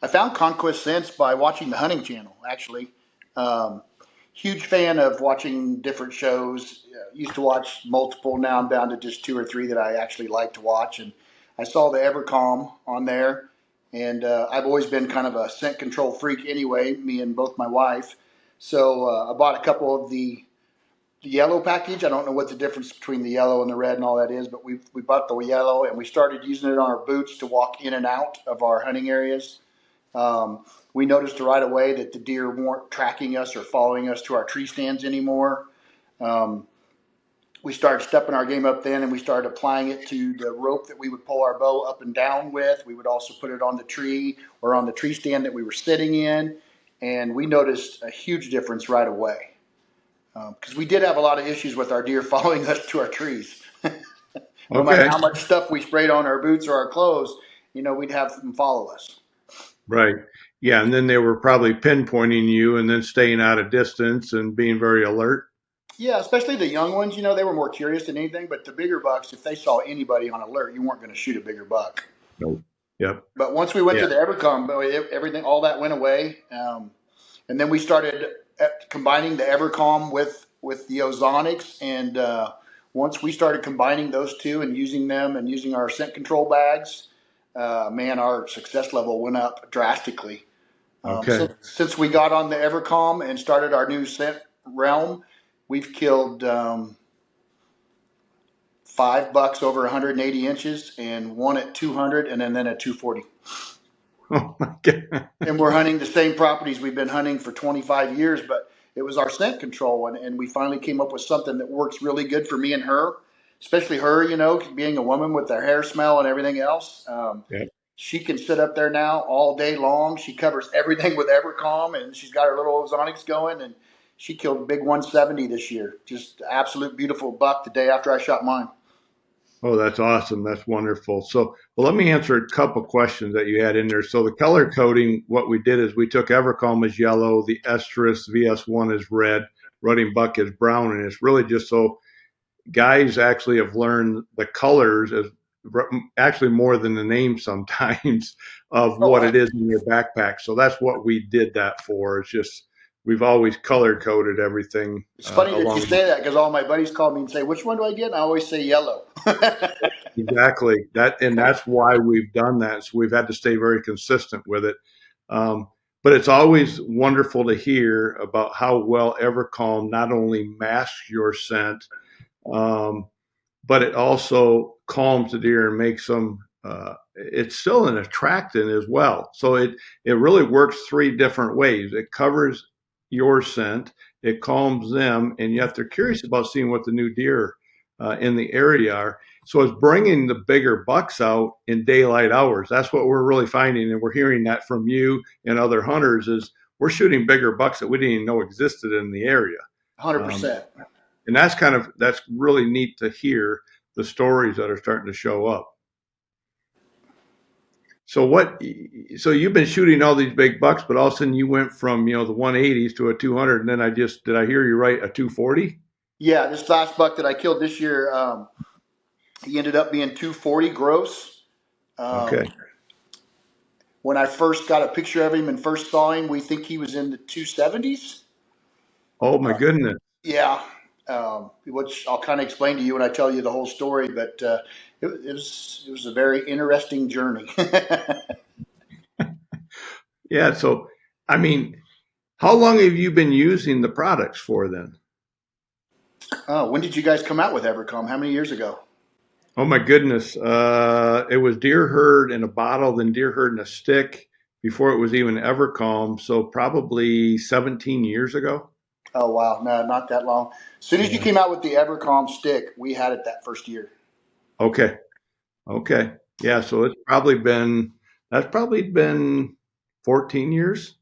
I found Conquest Sense by watching the hunting channel, actually. Um, Huge fan of watching different shows. Used to watch multiple. Now I'm down to just two or three that I actually like to watch. And I saw the EverCalm on there. And I've always been kind of a scent control freak anyway, me and both my wife. So I bought a couple of the yellow package. I don't know what the difference between the yellow and the red and all that is, but we bought the yellow and we started using it on our boots to walk in and out of our hunting areas. We noticed right away that the deer weren't tracking us or following us to our tree stands anymore. Um, we started stepping our game up then, and we started applying it to the rope that we would pull our bow up and down with. We would also put it on the tree or on the tree stand that we were sitting in, and we noticed a huge difference right away. Because we did have a lot of issues with our deer following us to our trees. No matter Okay. how much stuff we sprayed on our boots or our clothes, we'd have them follow us. Right. Yeah. And then they were probably pinpointing you and then staying out of distance and being very alert. Yeah, especially the young ones, they were more curious than anything. But the bigger bucks, if they saw anybody on alert, you weren't going to shoot a bigger buck. Nope. Yep. But once we went Yeah. to the EverCom, everything, all that went away. And then we started combining the EverCalm with the Ozonics. And once we started combining those two and using them and using our scent control bags, man, our success level went up drastically. Okay. Since we got on the EverCalm and started our new scent realm, we've killed 5 bucks over 180 inches and one at 200 and then at 240. Oh my God. And we're hunting the same properties we've been hunting for 25 years, but it was our scent control. And we finally came up with something that works really good for me and her, especially her, being a woman with her hair smell and everything else. Yep. She can sit up there now all day long. She covers everything with EverCalm, and she's got her little ozonics going. And she killed a big 170 this year. Just absolute beautiful buck the day after I shot mine. Oh, that's awesome. That's wonderful. So, well, let me answer a couple questions that you had in there. So, the color coding, what we did is we took EverCalm as yellow, the Estrus VS1 is red, Running Buck is brown, and it's really just so guys actually have learned the colors as actually more than the name sometimes of Oh, what it is in your backpack. So that's what we did that for. It's just we've always color coded everything it's funny that you along. say that because all my buddies call me and say, "Which one do I get?" And I always say yellow. Exactly that, and that's why we've done that. So we've had to stay very consistent with it. But it's always wonderful to hear about how well EverCalm not only masks your scent, um, but it also calms the deer and makes them. It's still an attractant as well. So it really works three different ways. It covers your scent, it calms them, and yet they're curious about seeing what the new deer in the area are. So it's bringing the bigger bucks out in daylight hours. That's what we're really finding, and we're hearing that from you and other hunters. Is we're shooting bigger bucks that we didn't even know existed in the area. Um, 100%. and that's really neat to hear the stories that are starting to show up. So so you've been shooting all these big bucks, but all of a sudden you went from the 180s to a 200, and then did I hear you right, a 240? Yeah, this last buck that I killed this year, he ended up being 240 gross. Okay. Um, when I first got a picture of him and first saw him, we think he was in the 270s. Oh my goodness. Yeah, which I'll kind of explain to you when I tell you the whole story. But it was a very interesting journey. Yeah. So I mean, how long have you been using the products for then? Oh, when did you guys come out with EverCom? How many years ago? Oh my goodness. It was deer herd in a bottle, then deer herd in a stick before it was even EverCalm. So probably 17 years ago. Oh wow, no, not that long. As soon as you Yeah. came out with the EverCalm stick, we had it that first year. Okay. Okay. Yeah. So that's probably been 14 years,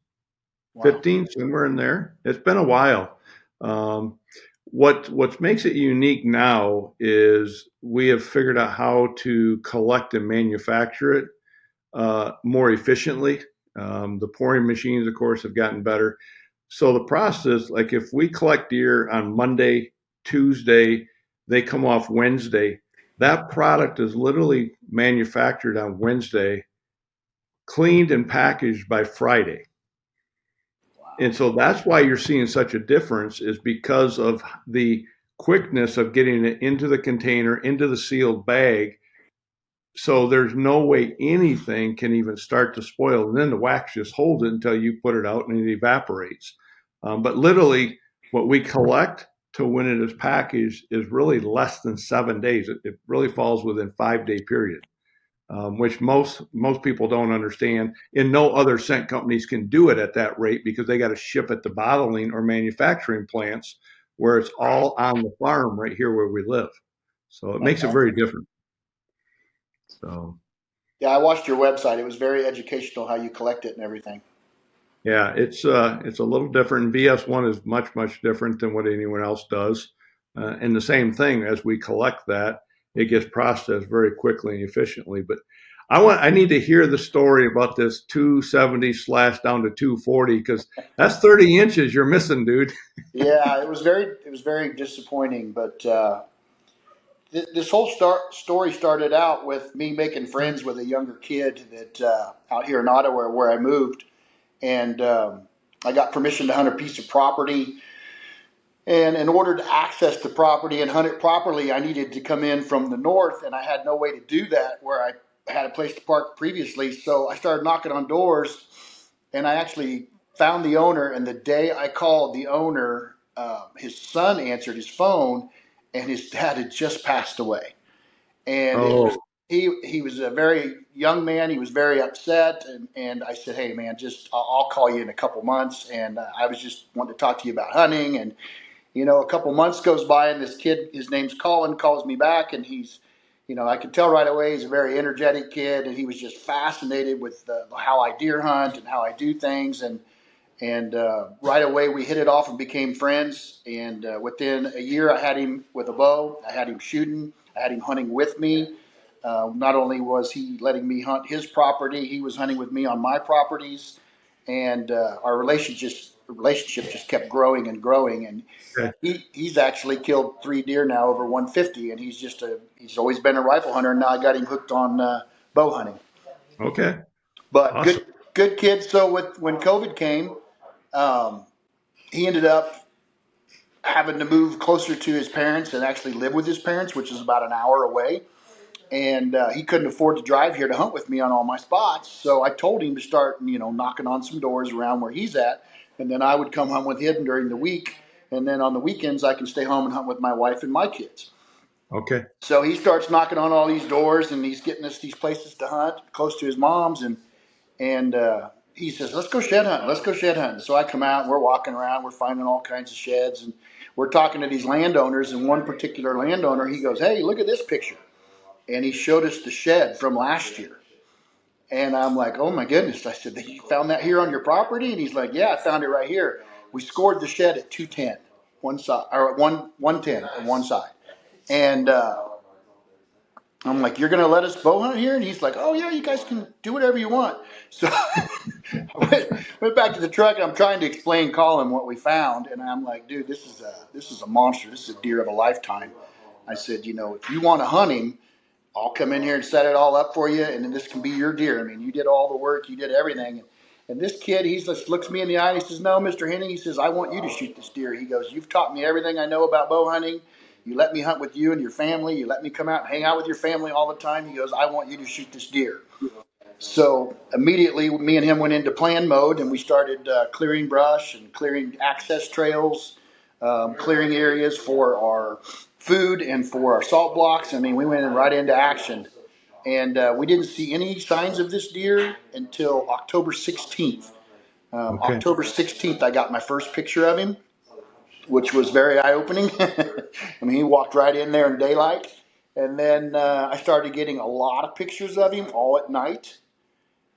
Wow. 15, somewhere in there. It's been a while. Um, what makes it unique now is we have figured out how to collect and manufacture it more efficiently. The pouring machines, of course, have gotten better. So the process, like if we collect deer on Monday, Tuesday, they come off Wednesday. That product is literally manufactured on Wednesday, cleaned and packaged by Friday. And so that's why you're seeing such a difference, is because of the quickness of getting it into the container, into the sealed bag. So there's no way anything can even start to spoil. And then the wax just holds it until you put it out and it evaporates. But literally, what we collect to when it is packaged is really less than 7 days. It really falls within 5 day period. Which most people don't understand. And no other scent companies can do it at that rate because they got to ship it to bottling or manufacturing plants where it's all on the farm right here where we live. So it makes it very different. So Yeah, I watched your website. It was very educational how you collect it and everything. yeah, it's a little different. VS1 is much different than what anyone else does. And the same thing, as we collect that, it gets processed very quickly and efficiently. But I need to hear the story about this 270 slash down to 240, because that's 30 inches you're missing, dude. Yeah, it was very disappointing. But this whole story started out with me making friends with a younger kid that out here in Ottawa where I moved, and I got permission to hunt a piece of property. And in order to access the property and hunt it properly, I needed to come in from the north, and I had no way to do that where I had a place to park previously. So I started knocking on doors, and I actually found the owner. And the day I called the owner, his son answered his phone, and his dad had just passed away. And it was Oh, he was a very young man. He was very upset, and I said, "Hey, man, just I'll call you in a couple months." And I was just wanting to talk to you about hunting. And a couple months goes by, and this kid, his name's Colin, calls me back, and I could tell right away he's a very energetic kid, and he was just fascinated with how I deer hunt and how I do things, and right away we hit it off and became friends. And within a year, I had him with a bow, I had him shooting, I had him hunting with me. Not only was he letting me hunt his property, he was hunting with me on my properties, and our relationship just kept growing and growing. And okay. he's actually killed 3 deer now over 150, and he's always been a rifle hunter. And now I got him hooked on bow hunting. Okay. But Awesome. good kid. So when COVID came, um, he ended up having to move closer to his parents and actually live with his parents, which is about an hour away. And he couldn't afford to drive here to hunt with me on all my spots. So I told him to start, knocking on some doors around where he's at, and then I would come hunt with him during the week, and then on the weekends I can stay home and hunt with my wife and my kids. Okay. So he starts knocking on all these doors, and he's getting us these places to hunt close to his mom's, and he says, "Let's go shed hunting. Let's go shed hunting." So I come out, and we're walking around, we're finding all kinds of sheds, and we're talking to these landowners. And one particular landowner, he goes, "Hey, look at this picture," and he showed us the shed from last year. And I'm like, "Oh my goodness!" I said, "You found that here on your property?" And he's like, "Yeah, I found it right here." We scored the shed at 210, one side, or 110 on one side, and I'm like, "You're gonna let us bow hunt here?" And he's like, "Oh yeah, you guys can do whatever you want." So I went back to the truck, and I'm trying to explain Colin what we found, and I'm like, "Dude, this is a monster. This is a deer of a lifetime." I said, "If you want to hunt him, I'll come in here and set it all up for you, and then this can be your deer. I mean, you did all the work, you did everything." And this kid, he just looks me in the eye, and he says, "No, Mr. Henning," he says, "I want you to shoot this deer." He goes, "You've taught me everything I know about bow hunting. You let me hunt with you and your family. You let me come out and hang out with your family all the time." He goes, "I want you to shoot this deer." So immediately, me and him went into plan mode, and we started clearing brush and clearing access trails, clearing areas for our food and for our salt blocks. I mean, we went right into action. And we didn't see any signs of this deer until October 16th. Okay. October 16th, I got my first picture of him, which was very eye-opening. I mean, he walked right in there in daylight. And then I started getting a lot of pictures of him all at night.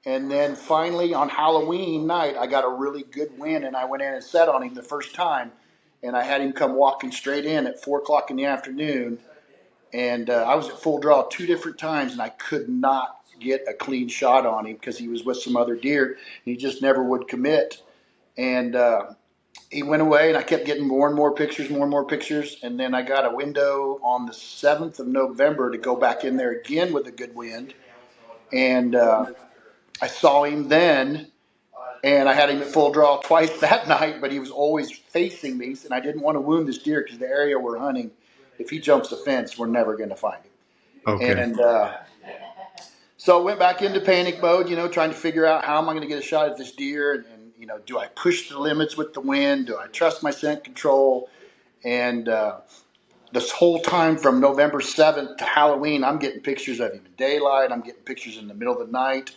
And then finally on Halloween night, I got a really good wind, and I went in and set on him the first time. And I had him come walking straight in at 4 o'clock in the afternoon. And I was at full draw 2 different times, and I could not get a clean shot on him because he was with some other deer, and he just never would commit. And he went away, and I kept getting more and more pictures, more and more pictures. And then I got a window on the 7th of November to go back in there again with a good wind. And I saw him then, and I had him at full draw twice that night, but he was always facing me, and I didn't want to wound this deer because the area we're hunting, if he jumps the fence, we're never going to find him. Okay. And so I went back into panic mode, trying to figure out how am I going to get a shot at this deer, and do I push the limits with the wind? Do I trust my scent control? And this whole time from November 7th to Halloween, I'm getting pictures of him in daylight. I'm getting pictures in the middle of the night.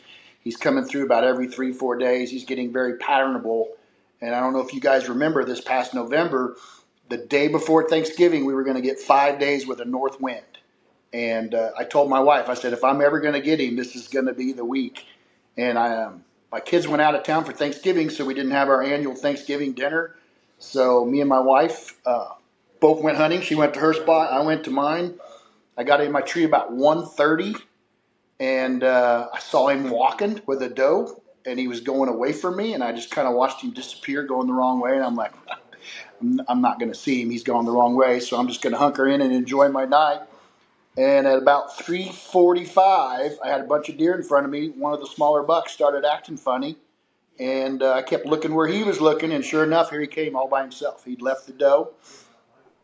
He's coming through about every 3-4 days. He's getting very patternable. And I don't know if you guys remember this past November, the day before Thanksgiving, we were going to get 5 days with a north wind. And I told my wife, I said, if I'm ever going to get him, this is going to be the week. And my kids went out of town for Thanksgiving, so we didn't have our annual Thanksgiving dinner. So me and my wife both went hunting. She went to her spot. I went to mine. I got in my tree about 1:30, and I saw him walking with a doe, and he was going away from me, and I just kind of watched him disappear, going the wrong way. And I'm like, I'm not going to see him. He's going the wrong way, so I'm just going to hunker in and enjoy my night. And at about 3:45, I had a bunch of deer in front of me. One of the smaller bucks started acting funny, and I kept looking where he was looking, and sure enough, here he came all by himself. He'd left the doe.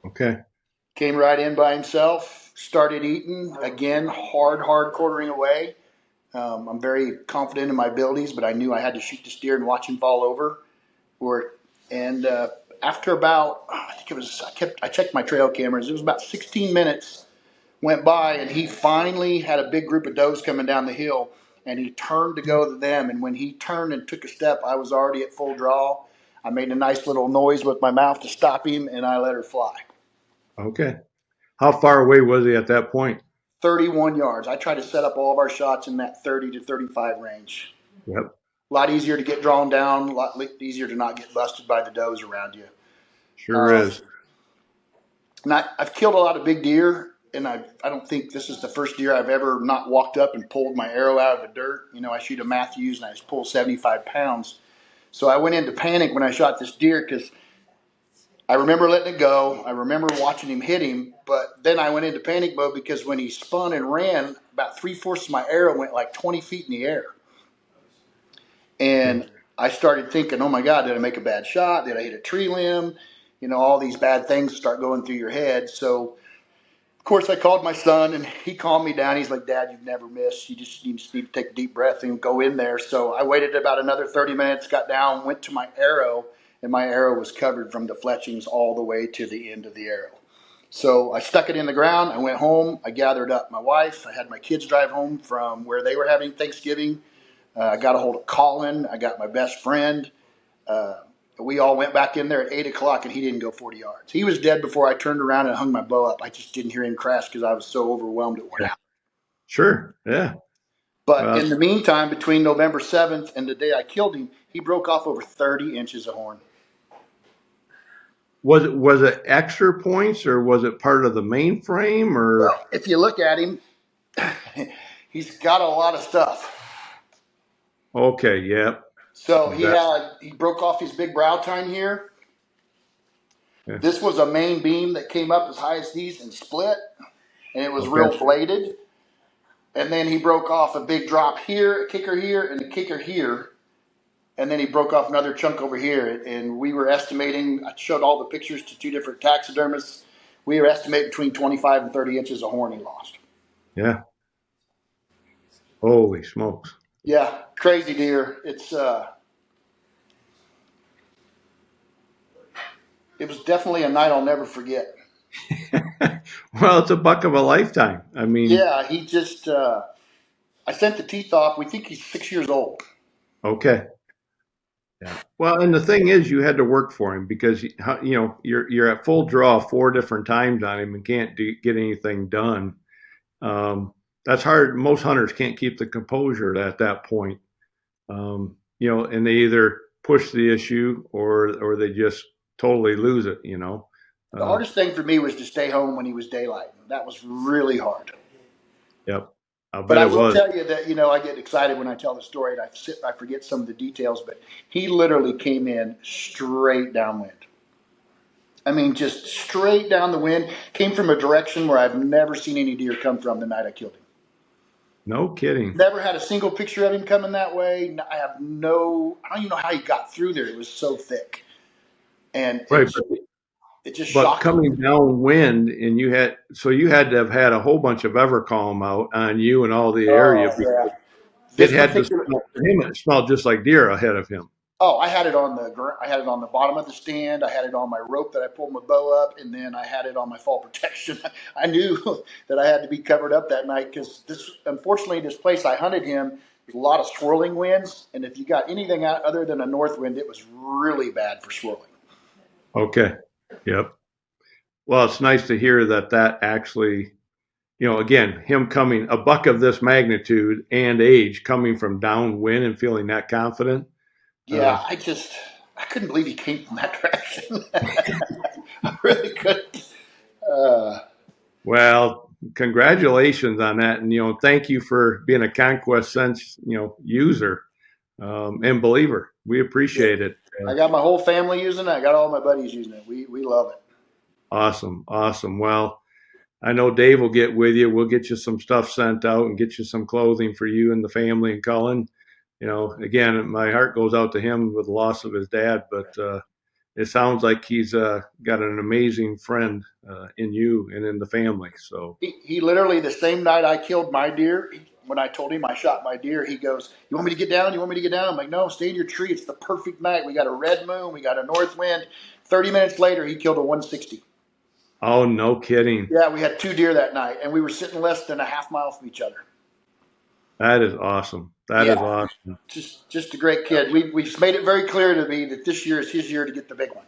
Okay. Came right in by himself, started eating, again, hard quartering away. I'm very confident in my abilities, but I knew I had to shoot this deer and watch him fall over. And after about, I think it was, I checked my trail cameras. It was about 16 minutes went by, and he finally had a big group of does coming down the hill, and he turned to go to them. And when he turned and took a step, I was already at full draw. I made a nice little noise with my mouth to stop him, and I let her fly. Okay. How far away was he at that point? 31 yards. I try to set up all of our shots in that 30 to 35 range. Yep. A lot easier to get drawn down, a lot easier to not get busted by the does around you. Sure is. And I've killed a lot of big deer, and I don't think this is the first deer I've ever not walked up and pulled my arrow out of the dirt. I shoot a Matthews, and I just pull 75 pounds. So I went into panic when I shot this deer because I remember letting it go. I remember watching him hit him, but then I went into panic mode because when he spun and ran, about 3/4 of my arrow went like 20 feet in the air. And I started thinking, oh my God, did I make a bad shot? Did I hit a tree limb? All these bad things start going through your head. So, of course, I called my son, and he calmed me down. He's like, Dad, you've never missed. You just need to take a deep breath and go in there. So I waited about another 30 minutes, got down, went to my arrow, and my arrow was covered from the fletchings all the way to the end of the arrow. So I stuck it in the ground. I went home. I gathered up my wife. I had my kids drive home from where they were having Thanksgiving. I got a hold of Colin. I got my best friend. We all went back in there at 8 o'clock, and he didn't go 40 yards. He was dead before I turned around and hung my bow up. I just didn't hear him crash because I was so overwhelmed at what happened. Sure, yeah. But in the meantime, between November 7th and the day I killed him, he broke off over 30 inches of horn. Was it extra points, or was it part of the main frame? Or well, if you look at him, he's got a lot of stuff. Okay, yeah. So he broke off his big brow tine here. Yeah. This was a main beam that came up as high as these and split, and it was real bladed. And then he broke off a big drop here, a kicker here, and a kicker here. And then he broke off another chunk over here. And we were estimating, I showed all the pictures to 2 different taxidermists. We were estimating between 25 and 30 inches of horn he lost. Yeah. Holy smokes. Yeah, crazy deer. It was definitely a night I'll never forget. Well, it's a buck of a lifetime. I mean. Yeah, he just, I sent the teeth off. We think he's 6 years old. Okay. Yeah. Well, and the thing is, you had to work for him because you're at full draw 4 different times on him and can't get anything done. That's hard. Most hunters can't keep the composure at that point. And they either push the issue or they just totally lose it. The hardest thing for me was to stay home when he was daylight. That was really hard. Yep. But I will tell you that, I get excited when I tell the story, and I forget some of the details, but he literally came in straight downwind. I mean, just straight down the wind. Came from a direction where I've never seen any deer come from the night I killed him. No kidding. Never had a single picture of him coming that way. I don't even know how he got through there. It was so thick. And Right. it just But shocked me. coming downwind, and you had to have had a whole bunch of EverCalm out on you and all the area. Oh, yeah. It This had to particular, smell for him. It smelled just like deer ahead of him. oh, I had it on the bottom of the stand. I had it on my rope that I pulled my bow up, and then I had it on my fall protection. I knew that I had to be covered up that night because unfortunately, this place I hunted him, there's a lot of swirling winds, and if you got anything out other than a north wind, it was really bad for swirling. Okay. Yep. Well, it's nice to hear that actually, again, him coming a buck of this magnitude and age coming from downwind and feeling that confident. Yeah, I couldn't believe he came from that direction. I really couldn't. Uh, Well, congratulations on that. And, thank you for being a Conquest Sense, user and believer. We yeah, appreciate it. I got my whole family using it. I got all my buddies using it. We love it. Awesome. Awesome. Well, I know Dave will get with you. We'll get you some stuff sent out and get you some clothing for you and the family and Cullen. Again, my heart goes out to him with the loss of his dad, but it sounds like he's got an amazing friend in you and in the family. So, He literally, the same night I killed my deer, when I told him I shot my deer, he goes, "You want me to get down? You want me to get down?" I'm like, "No, stay in your tree. It's the perfect night. We got a red moon. We got a north wind." 30 minutes later, he killed a 160. oh, no kidding. Yeah, we had 2 deer that night, and we were sitting less than a half mile from each other. That is awesome. That is Yeah, awesome. just a great kid. We've made it very clear to me that this year is his year to get the big one.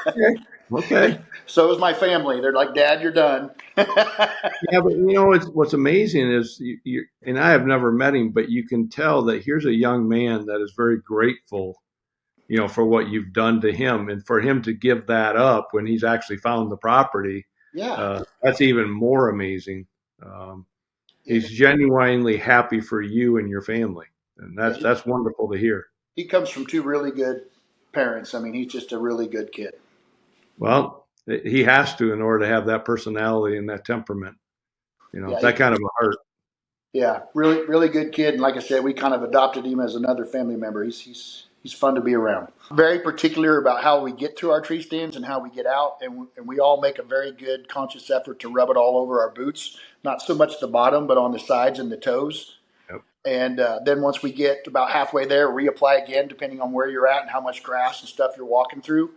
Okay. Okay. So is my family. They're like, "Dad, you're done." Yeah, but what's amazing is and I have never met him, but you can tell that here's a young man that is very grateful, for what you've done to him, and for him to give that up when he's actually found the property, Yeah. that's even more amazing. He's genuinely happy for you and your family, and Yeah, that's wonderful to hear. he comes from 2 really good parents. I mean, he's just a really good kid. Well, he has to in order to have that personality and that temperament, Yeah, that kind of a heart. yeah, really, really good kid. And like I said, we kind of adopted him as another family member. He's fun to be around. Very particular about how we get to our tree stands and how we get out, and we all make a very good conscious effort to rub it all over our boots. Not so much the bottom, but on the sides and the toes. Yep. And then once we get about halfway there, reapply again, depending on where you're at and how much grass and stuff you're walking through.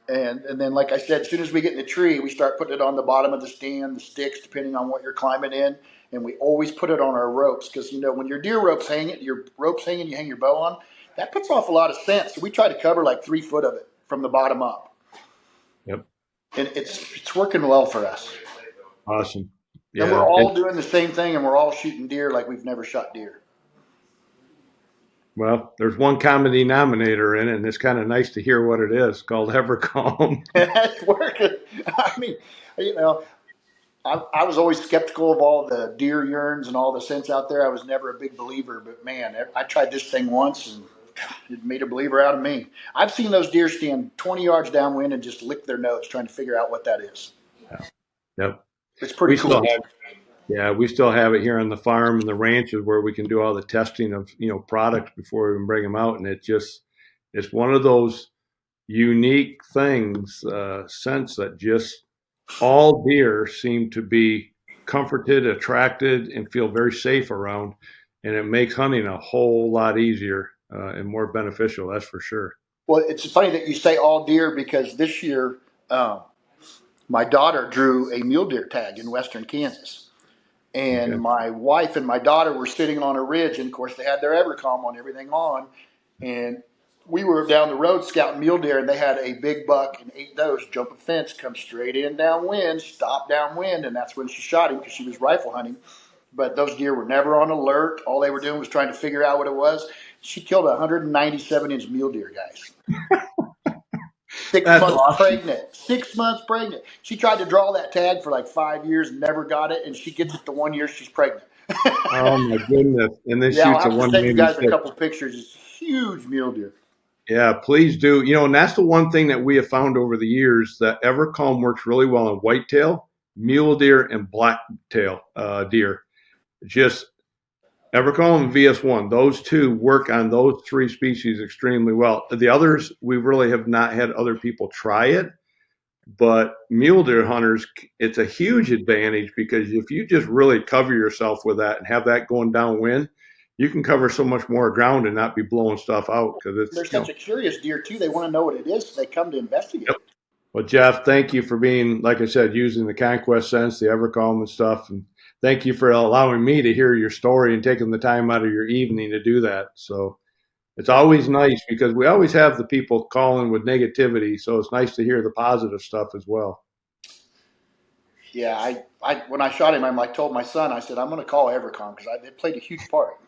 And then, like I said, as soon as we get in the tree, we start putting it on the bottom of the stand, the sticks, depending on what you're climbing in. And we always put it on our ropes because, when your your rope's hanging, you hang your bow on, that puts off a lot of scent. So we try to cover like 3 foot of it from the bottom up. Yep. And it's working well for us. Awesome. And we're Yeah. all doing the same thing, and we're all shooting deer like we've never shot deer. Well, there's one common denominator in it, and it's kind of nice to hear what it is called EverCalm. It's working. I mean, you know, I was always skeptical of all the deer urines and all the scents out there. I was never a big believer, but man, I tried this thing once and it made a believer out of me. I've seen those deer stand 20 yards downwind and just lick their nose trying to figure out what that is. Yep. It's pretty We cool. we still have it here on the farm and the ranches where we can do all the testing of, products before we even bring them out. And it's one of those unique things, scents that just all deer seem to be comforted, attracted, and feel very safe around. And it makes hunting a whole lot easier and more beneficial. That's for sure. Well, it's funny that you say all deer because this year my daughter drew a mule deer tag in western Kansas. And Okay. my wife and my daughter were sitting on a ridge, and of course they had their EverCalm on, everything on, and we were down the road scouting mule deer, and they had a big buck and 8 does jump a fence, come straight in downwind, stop downwind, and that's when she shot him because she was rifle hunting. But those deer were never on alert. All they were doing was trying to figure out what it was. She killed a 197-inch mule deer, guys. Six That's months awesome. pregnant. 6 months pregnant. She tried to draw that tag for like 5 years, never got it, and she gets it the 1 year she's pregnant. Oh my goodness! And then Yeah, I'll shoots a have to send you guys a 196. couple pictures. It's huge mule deer. Yeah, please do. And that's the one thing that we have found over the years that EverCalm works really well on whitetail, mule deer, and blacktail deer. Just EverCalm and VS1, those two work on those three species extremely well. The others, we really have not had other people try it, but mule deer hunters, it's a huge advantage because if you just really cover yourself with that and have that going downwind, you can cover so much more ground and not be blowing stuff out because They're it's, such a curious deer too. They want to know what it is, so they come to Yep. investigate. Well, Jeff, thank you for being, like I said, using the Conquest Sense, the EverCalm and stuff. And thank you for allowing me to hear your story and taking the time out of your evening to do that. So it's always nice because we always have the people calling with negativity. So it's nice to hear the positive stuff as well. Yeah, I when I shot him, I told my son, I said, I'm going to call EverCalm because it played a huge part.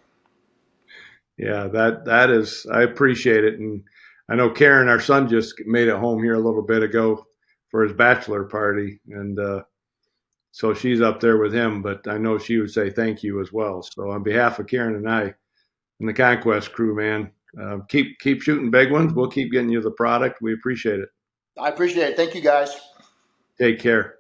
Yeah, that is, I appreciate it. And I know Karen, our son, just made it home here a little bit ago for his bachelor party. And so she's up there with him, but I know she would say thank you as well. So on behalf of Karen and I and the Conquest crew, man, keep shooting big ones. We'll keep getting you the product. We appreciate it. I appreciate it. Thank you guys. Take care.